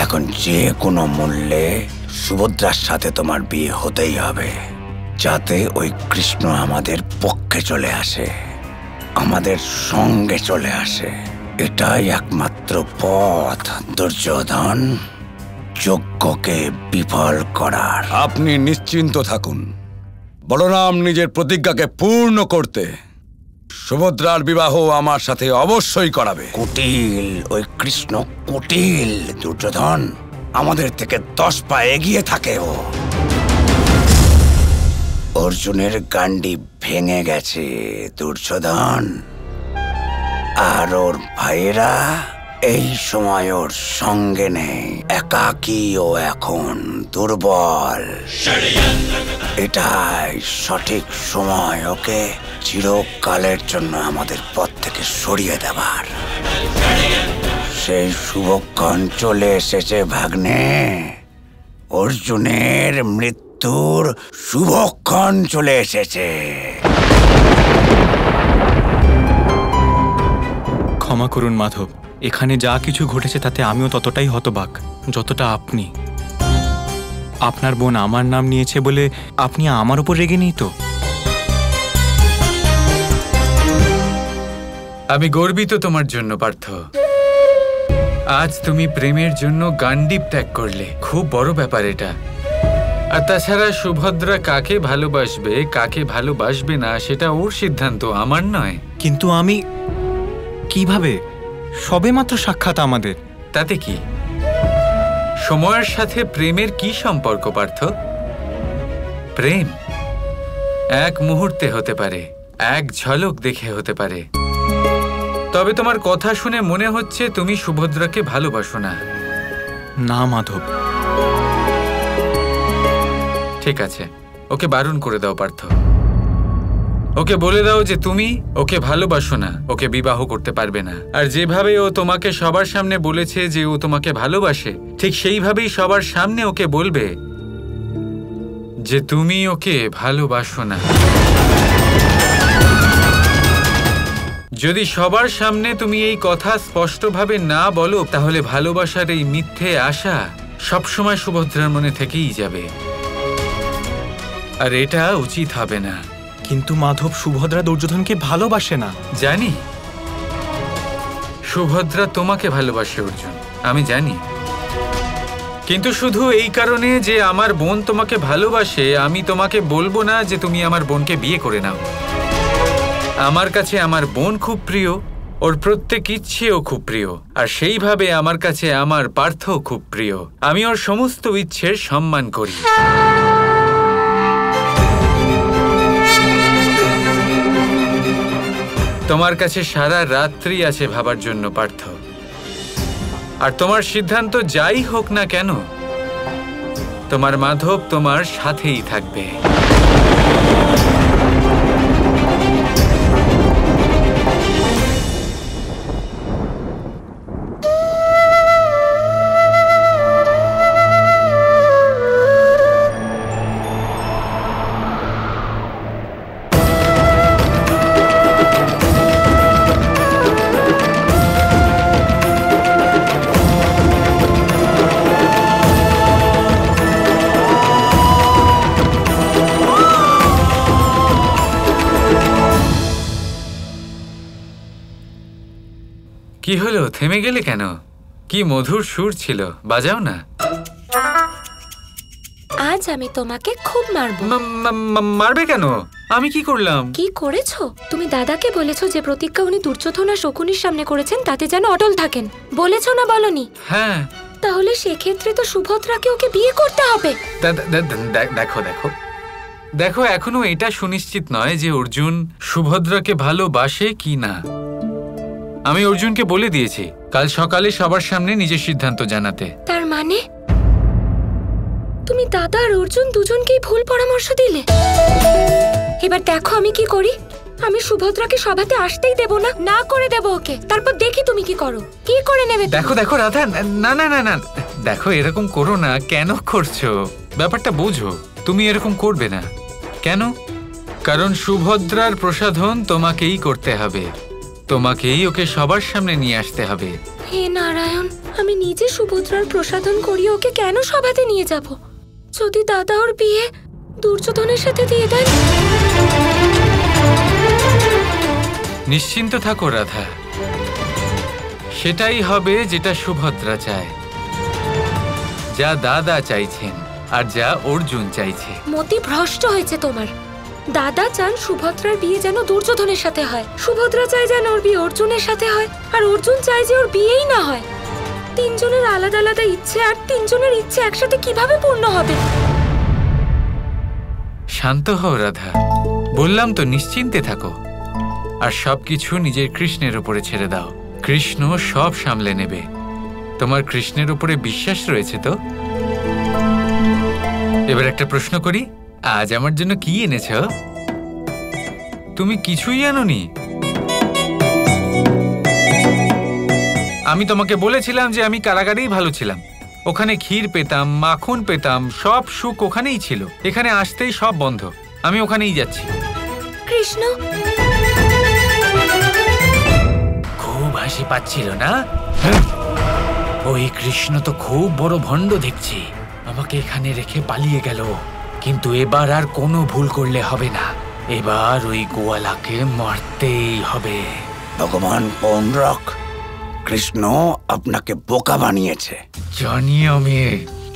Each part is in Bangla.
এখন যে কোনো মূল্যে সুভদ্রার সাথে তোমার বিয়ে হতেই হবে, যাতে ওই কৃষ্ণ আমাদের পক্ষে চলে আসে, আমাদের সঙ্গে চলে আসে। এটাই একমাত্র পথ দুর্যোধন, যজ্ঞকে বিফল করার। আপনি নিশ্চিন্ত থাকুন, বলরাম নিজের প্রতিজ্ঞাকে পূর্ণ করতে সুভদ্রার বিবাহ আমার সাথে অবশ্যই করাবে। কুটিল, ওই কৃষ্ণ কুটিল দুর্যোধন, আমাদের থেকে 10 পা এগিয়ে থাকে ও। অর্জুনের গান্ডি ভেঙে গেছে দুর্যোধন, আর ওর ভাইয়েরা এই সময় ওর সঙ্গে নেই, একাকী ও এখন দুর্বল। এটাই সঠিক সময় ওকে চিরকালের জন্য আমাদের পথ থেকে সরিয়ে দেবার। সেই শুভক্ষণ চলে এসেছে ভাগ্নে, অর্জুনের মৃত্যুর শুভক্ষণ চলে এসেছে। ক্ষমা করুন মাধব, এখানে যা কিছু ঘটেছে তাতে আমিও ততটাই হতবাক যতটা আপনি। আপনার বোন আমার নাম নিয়েছে বলে আপনি আমার উপর রেগে নেই তো? আমি গর্বিত তোমার জন্য পার্থ। আজ তুমি প্রেমের জন্য গান্ডীব ত্যাগ করলে, খুব বড় ব্যাপার এটা। আর তাছাড়া সুভদ্রা কাকে ভালোবাসবে কাকে ভালোবাসবে না সেটা ওর সিদ্ধান্ত, আমার নয়। কিন্তু আমি কিভাবে? সবেমাত্র সাক্ষাৎ আমাদের। তাতে কি? সময়ের সাথে প্রেমের কি সম্পর্ক পার্থ? প্রেম এক মুহূর্তে হতে পারে, এক ঝলক দেখে হতে পারে। তবে তোমার কথা শুনে মনে হচ্ছে তুমি সুভদ্রাকে ভালোবাসো না। না মাধব। ঠিক আছে, ওকে বারণ করে দাও পার্থ। ওকে বলে দাও যে তুমি ওকে ভালোবাসো না, ওকে বিবাহ করতে পারবে না। আর যেভাবে ও তোমাকে সবার সামনে বলেছে যে ও তোমাকে ভালোবাসে, ঠিক সেইভাবেই সবার সামনে ওকে বলবে যে তুমি ওকে ভালোবাসো না। যদি সবার সামনে তুমি এই কথা স্পষ্টভাবে না বলো, তাহলে ভালোবাসার এই মিথ্যে আশা সবসময় সুভদ্রার মনে থেকেই যাবে, আর এটা উচিত হবে না। কিন্তু মাধব, সুভদ্রা দুর্যোধনকে ভালোবাসে না। জানি সুভদ্রা তোমাকে ভালোবাসে অর্জুন, আমি জানি। কিন্তু শুধু এই কারণে যে আমার বোন তোমাকে ভালোবাসে, আমি তোমাকে বলবো না যে তুমি আমার বোনকে বিয়ে করে নাও। আমার কাছে আমার বোন খুব প্রিয়, ওর প্রত্যেক ইচ্ছেও খুব প্রিয়, আর সেইভাবে আমার কাছে আমার পার্থ খুব প্রিয়। আমি ওর সমস্ত ইচ্ছের সম্মান করি। তোমার কাছে সারা রাত্রি আছে ভাবার জন্য পার্থ, আর তোমার সিদ্ধান্ত যাই হোক না কেন, তোমার মাধব তোমার সাথেই থাকবে। কি হলো, থেমে গেলে কেন? কি মধুর সুর ছিল, বাজাও না। আজ আমি তোমাকে খুব মারবো। মারবে কেন? আমি কি করলাম? কি করেছো? তুমি দাদাকে বলেছো যে প্রতিজ্ঞা উনি দুর্যোধন আর শকুনির সামনে করেছেন, তাতে যেন অটল থাকেন। বলেছো না বলনি? হ্যাঁ। তাহলে সেক্ষেত্রে তো সুভদ্রাকে ওকে বিয়ে করতে হবে। দেখো দেখো দেখো, এখনো এটা সুনিশ্চিত নয় যে অর্জুন সুভদ্রাকে ভালোবাসে কি না। আমি অর্জুনকে বলে দিয়েছি কাল সকালে সবার সামনে নিজের সিদ্ধান্ত জানাতে। তার মানে তুমি দাদা আর অর্জুন দুজনকেই ভুল পরামর্শ দিলে। এবার দেখো আমি কি করি। আমি সুভদ্রাকে সভাতে আসতেই দেব না, না করে দেব ওকে। তারপর দেখি তুমি কি করো, কি করে নেবে। দেখো দেখো রাধা, না না না না, দেখো এরকম করো না। কেন করছো? ব্যাপারটা বোঝো। তুমি এরকম করবে না। কেন? কারণ সুভদ্রার প্রসাধন তোমাকেই করতে হবে। তোমাকেই ওকে সবার সামনে নিয়ে আসতে হবে। হে নারায়ণ, আমি নিজে সুভদ্রার প্রসাধন করি, ওকে কেন সভাতে নিয়ে যাব? যদি দাদা ওর বিয়ে দুর্যোধনের সাথে দিয়ে দেন? নিশ্চিন্ত থাকো রাধা, সেটাই হবে যেটা সুভদ্রা চায়, যা দাদা চাইছেন আর যা অর্জুন চাইছে। মতি ভ্রষ্ট হয়েছে তোমার। দাদা চান সুভদ্রার বিয়ে যেন দুর্যোধনের সাথে হয়, সুভদ্রা চায় যেন ওর বিয়ে অর্জুনের সাথে হয়, আর অর্জুন চায় যে ওর বিয়েই না হয়। তিনজনের আলাদা আলাদা ইচ্ছে, আর তিনজনের ইচ্ছে একসাথে কিভাবে পূর্ণ হবে? শান্ত হও রাধা, বললাম তো নিশ্চিন্তে থাকো, আর সবকিছু নিজের কৃষ্ণের উপরে ছেড়ে দাও। কৃষ্ণ সব সামলে নেবে। তোমার কৃষ্ণের উপরে বিশ্বাস রয়েছে তো? এবার একটা প্রশ্ন করি, আজ আমার জন্য কি এনেছ? তুমি কিছুই আনোনি। আমি তোমাকে বলেছিলাম যে আমি কারাগারেই ভালো ছিলাম, ওখানে ক্ষীর পেতাম, মাখন পেতাম, সব সুখ ওখানেই ছিল। এখানে আসতেই সব বন্ধ, আমি ওখানেই যাচ্ছি। কৃষ্ণ খুব হাসি পাচ্ছিল না? ওই কৃষ্ণ তো খুব বড় ভণ্ড দেখছি, আমাকে এখানে রেখে পালিয়ে গেল। কিন্তু এবার আর কোনো ভুল করলে হবে না, এবার ওই গোয়ালাকে মারতেই হবে। ভগবান পৌণ্ড্রক, কৃষ্ণ আপনাকে বোকা বানিয়েছে। জানি আমি।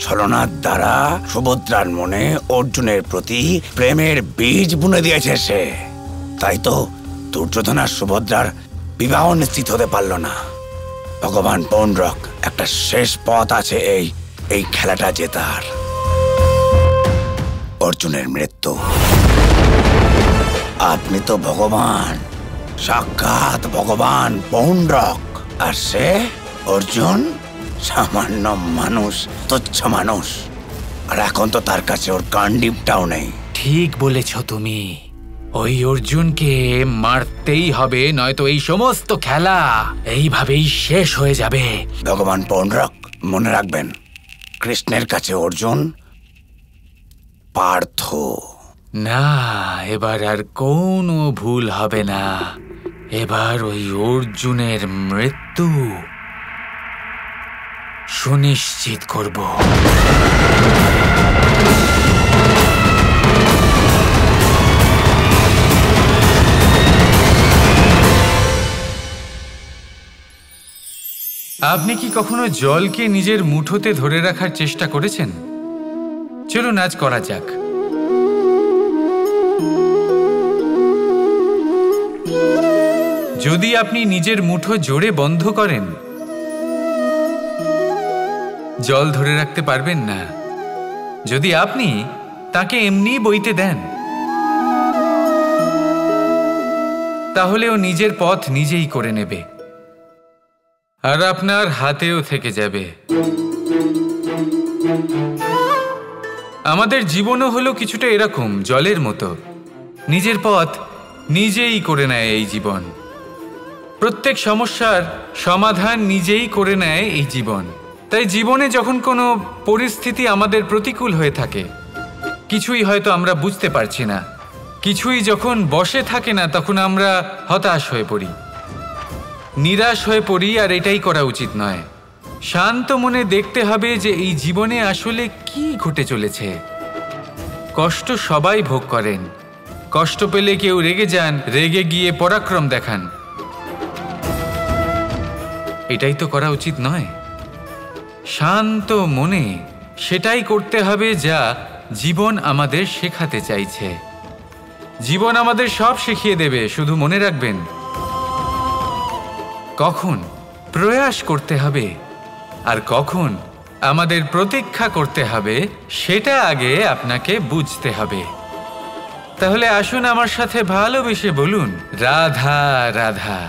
ছলনার দ্বারা সুভদ্রার মনে অর্জুনের প্রতি প্রেমের বীজ বুনে দিয়েছে সে। তাই তো দুর্যোধন আর সুভদ্রার বিবাহ নিশ্চিত হতে পারল না। ভগবান পৌণ্ড্রক, একটা শেষ পথ আছে এই খেলাটা জেতার। অর্জুনের মৃত্যু। আপনি তো ভগবান, সাক্ষাৎ ভগবান পৌণ্ড্রক, আর সে অর্জুন সামান্য মানুষ, তুচ্ছ মানুষ। আর এখন তো তার কাছে ওর কাণ্ডিবটাও নেই। ঠিক বলেছ তুমি, ওই অর্জুনকে মারতেই হবে, নয়তো এই সমস্ত খেলা এইভাবেই শেষ হয়ে যাবে। ভগবান পৌণ্ড্রক, মনে রাখবেন, কৃষ্ণের কাছে অর্জুন পার্থ। না, এবার আর কোনো ভুল হবে না। এবার ওই অর্জুনের মৃত্যু সুনিশ্চিত করব। আপনি কি কখনো জলকে নিজের মুঠোতে ধরে রাখার চেষ্টা করেছেন? চলুন আজ করা যাক। যদি আপনি নিজের মুঠো জোরে বন্ধ করেন, জল ধরে রাখতে পারবেন না। যদি আপনি তাকে এমনি বইতে দেন, তাহলে ও নিজের পথ নিজেই করে নেবে, আর আপনার হাতেও থেকে যাবে। আমাদের জীবনও হলো কিছুটা এরকম, জলের মতো। নিজের পথ নিজেই করে নেয় এই জীবন। প্রত্যেক সমস্যার সমাধান নিজেই করে নেয় এই জীবন। তাই জীবনে যখন কোনো পরিস্থিতি আমাদের প্রতিকূল হয়ে থাকে, কিছুই হয়তো আমরা বুঝতে পারছি না, কিছুই যখন বসে থাকে না, তখন আমরা হতাশ হয়ে পড়ি, নিরাশ হয়ে পড়ি। আর এটাই করা উচিত নয়। শান্ত মনে দেখতে হবে যে এই জীবনে আসলে কি ঘটে চলেছে। কষ্ট সবাই ভোগ করেন, কষ্ট পেলে কেউ রেগে যান, রেগে গিয়ে পরাক্রম দেখান। এটাই তো করা উচিত নয়। শান্ত মনে সেটাই করতে হবে যা জীবন আমাদের শেখাতে চাইছে। জীবন আমাদের সব শিখিয়ে দেবে, শুধু মনে রাখবেন কখন প্রয়াস করতে হবে আর কখন আমাদের প্রতীক্ষা করতে হবে, সেটা আগে আপনাকে বুঝতে হবে। তাহলে আসুন আমার সাথে ভালোবেসে বলুন, রাধা রাধা।